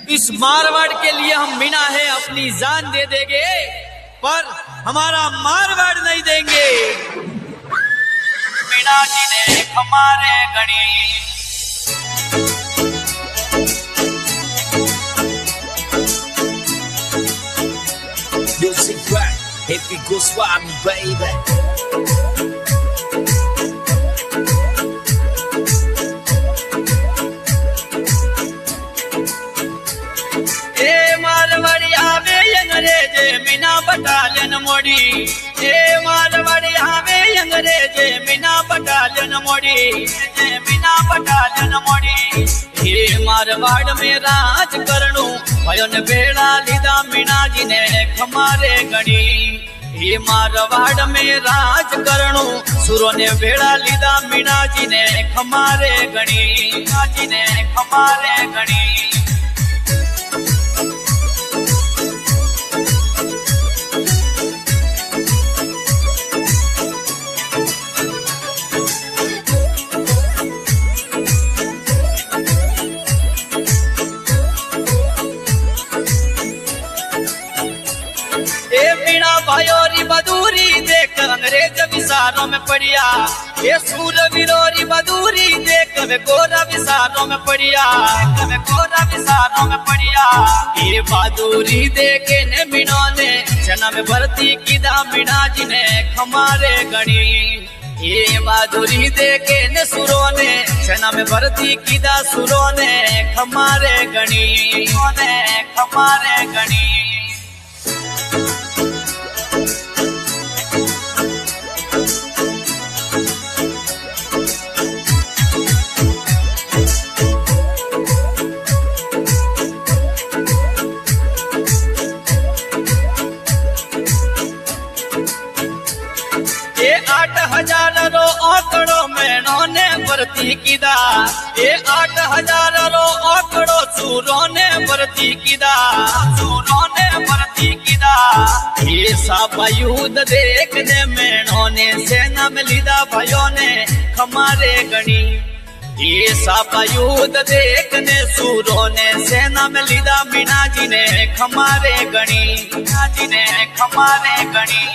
इस मारवाड़ के लिए हम मीना है अपनी जान दे देंगे, पर हमारा मारवाड़ नहीं देंगे। मीना जी ने हमारे गणी Music rap, Happy Goswami, baby. Meena battalion मोड़ी, ए मारवाड़ी आवे अंग्रेजे मीना बटालियन मोड़ी, मीना बटालियन मोड़ी। हे मारवाड़ में राज करनू भयो ने बेड़ा लीधा मीना जी ने खमारे गणी। हे मारवाड़ में राज करनू सुरो ने बेड़ा लीधा मीना जी ने खमारे गणी, मीना जी ने खमारे गणी। भायोरी बदूरी देख अंग्रेज विसारों में पड़िया, ये सूर विरोरी बदूरी देख वे गोरा विसारों में पड़िया, वे गोरा विसारों में पड़िया। ये बहादुरी देखे ने मीना ने जन्म भर्ती किदा मीना जी ने खमारे गणी। ये बहादुरी देखे ने सुरों ने जन्म भर्ती किदा सुरों ने खमारे गणी, ने खमारे गणी। ये 8,000 रो आंकड़ो में नोने भर्ती किदा, ये 8,000 रो आंकड़ो सूरों ने भर्ती किदा, सूरों ने भर्ती किदा। ये सब युद्ध देखने में नोने सेना में लीधा भाइयों ने खमारे गणी। ये सब युद्ध देखने सूरों ने सेना में लीधा मीना जी ने खमारे गणी, मीना जी ने खमारे गणी।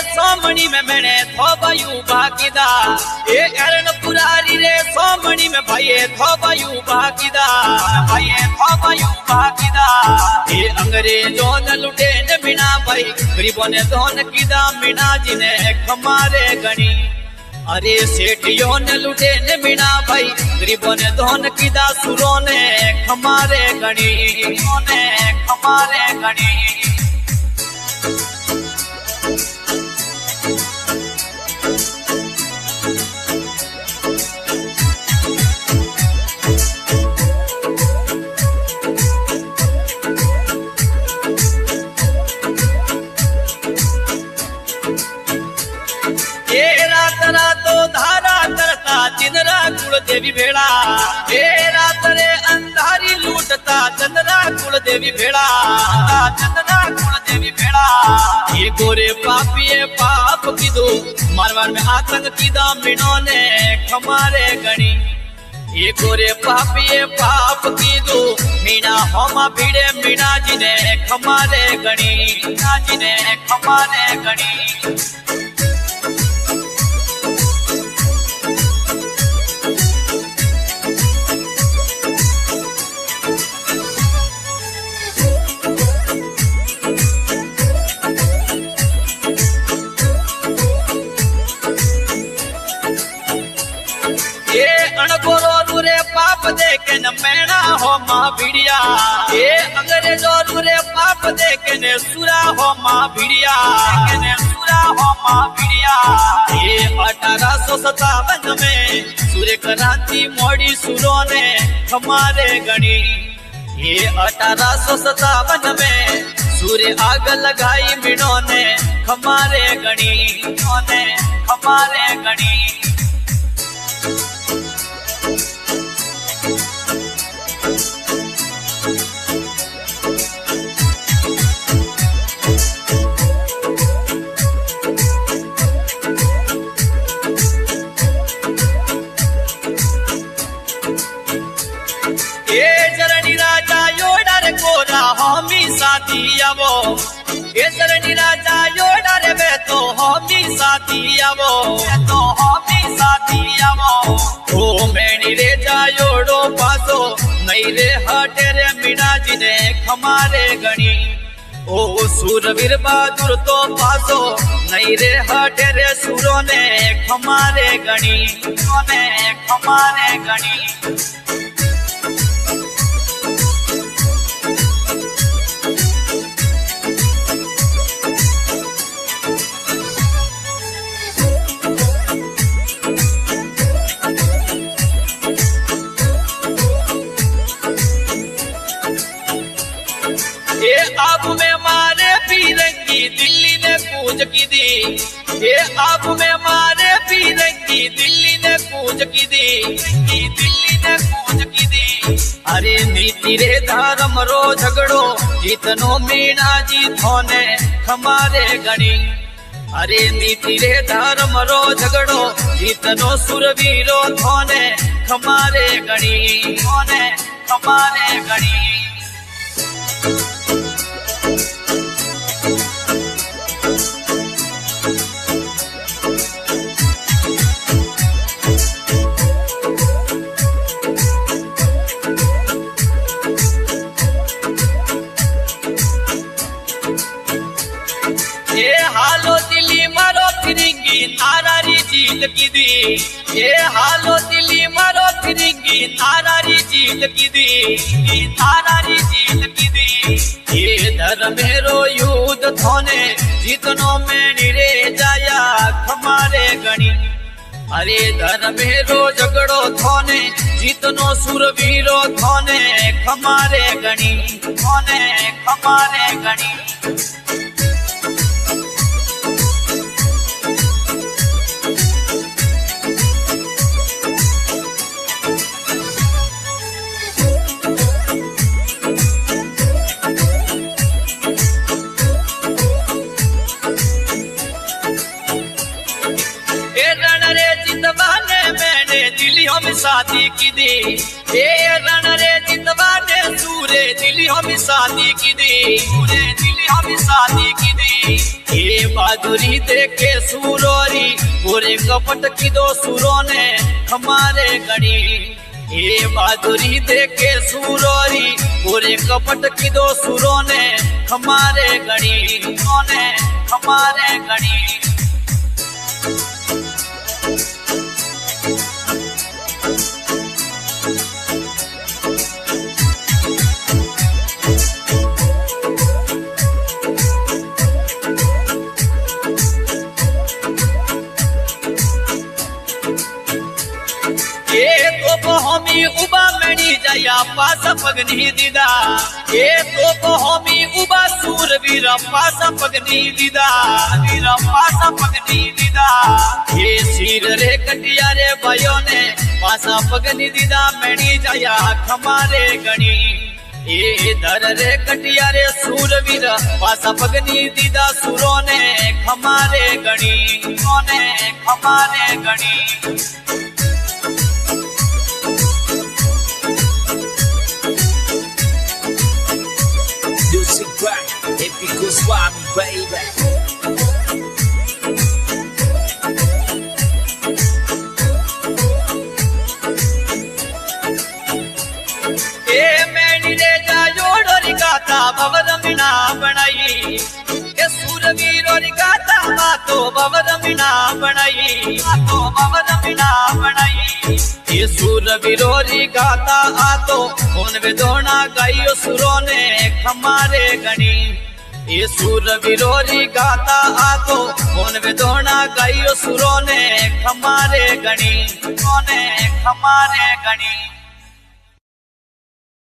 सोमणी में मैंने थोबायू भागीदा, ये एरन पुरारी रे सोमणी में भाई थोबायू भागीदा, भाई थोबायू भागीदा। ये अंग्रेजों ने लुटे ने मीना भाई गरीबों ने धोन कीदा मीना जी ने खमारे गणी। अरे सेठियों ने लुटे ने मीना भाई गरीबों ने धोन कीदा सुरों ने खमारे गणी, ने खमारे गणी। चंद्रा कुल देवी भेड़ा, ये रात रे अंधारी लूटता चंद्रा कुल देवी भेड़ा, चंद्रा कुल देवी भेड़ा। ये गोरे पापिये पाप कीधो मारवाड़ में आतंक कीदा मीनों ने खमारे गणी। ये गोरे पापिये पाप कीधो मीना होमा भीड़े मीना जी ने खमारे गणी, मीना जी ने खमारे गणी। पाप देखे न मैना हो माँ भिड़िया, ये अंग्रेजों रे पाप देखे ने सुरा हो माँ भिड़िया, ने सुरा हो माँ भिड़िया। ये 1857 में सूर्य क्रांति मोड़ी सुरों ने खमारे गणी। ये 1857 में सूर्य आग लगाई मीनों ने खमारे गणी, ने खमारे गणी। साथी आवो ए चरणी राजा योड़ा रे बे तो होमी साथी आवो तो होमी साथी आवो ओ मेणी रे जायोड़ो पासो नहीं रे हटे रे मीना जी ने खमारे गणी ओ सूरवीर बहादुर तो पासो नहीं रे हटे रे सूरो ने खमारे गणी ने खमारे गणी अब में मारे पीरंगी दिल्ली ने पूज की दी ये अब में मारे पीरंगी दिल्ली ने पूज की दी दिल्ली ने पूज की दी अरे नीति रे धर्म रो झगड़ो जितनो मीना जी थोने हमारे गणी अरे नीति रे धर्म रो झगड़ो जितनो सुरवीरो थोने हमारे गणी थोने हमारे गणी हालो दिल्ली मारो फिरिंगी नारारी जीत की दी ये हालो दिल्ली मारो फिरिंगी नारारी जीत की दी नारारी जीत की दी ये धर्मेरो युद्ध थोने जितनो में निरे जाया खमारे गणी अरे धर्मेरो झगड़ो थोने जितनो सुरवीरो थोने खमारे गणी थोने खमारे गणी हम शादी की दी ए रण रे जितवा ने सूरे दिल्ली हम शादी की दी सूरे दिल्ली हम शादी की दी ये बहादुरी देखे सूरोरी पूरे कपट की दो सूरों ने हमारे गणी ये बहादुरी देखे सूरोरी पूरे कपट की दो सूरों ने हमारे गणी ने हमारे गणी होमी उबा मेणी जया पास पगनी दीदा ये तो होमी उबा सूरवीर पास पगनी दीदा वीर पास पगनी दीदा ये सिर रे कटिया रे भयो ने पासा पगनी दीदा मेणी जया खमारे गणी ये दर रे कटिया रे सूरवीर पासा पगनी दीदा सुरो ने खमारे गणी ने खमारे गणी Epic Goswami, baby. ए मैनी रे जायोड़ो रिगाता भवरमिना बनाई ए सूरवीरो रिगाता मातो भवरमिना बनाई मातो भवरमिना बनाई ये सूरवीरो रिगाता आतो उन विदोना गाइयो सुरो ने खमारे गणी ये सूरवीरो रिगाता आतो उन विदोना गाइयो सुरो ने खमारे गणी ने खमारे गणी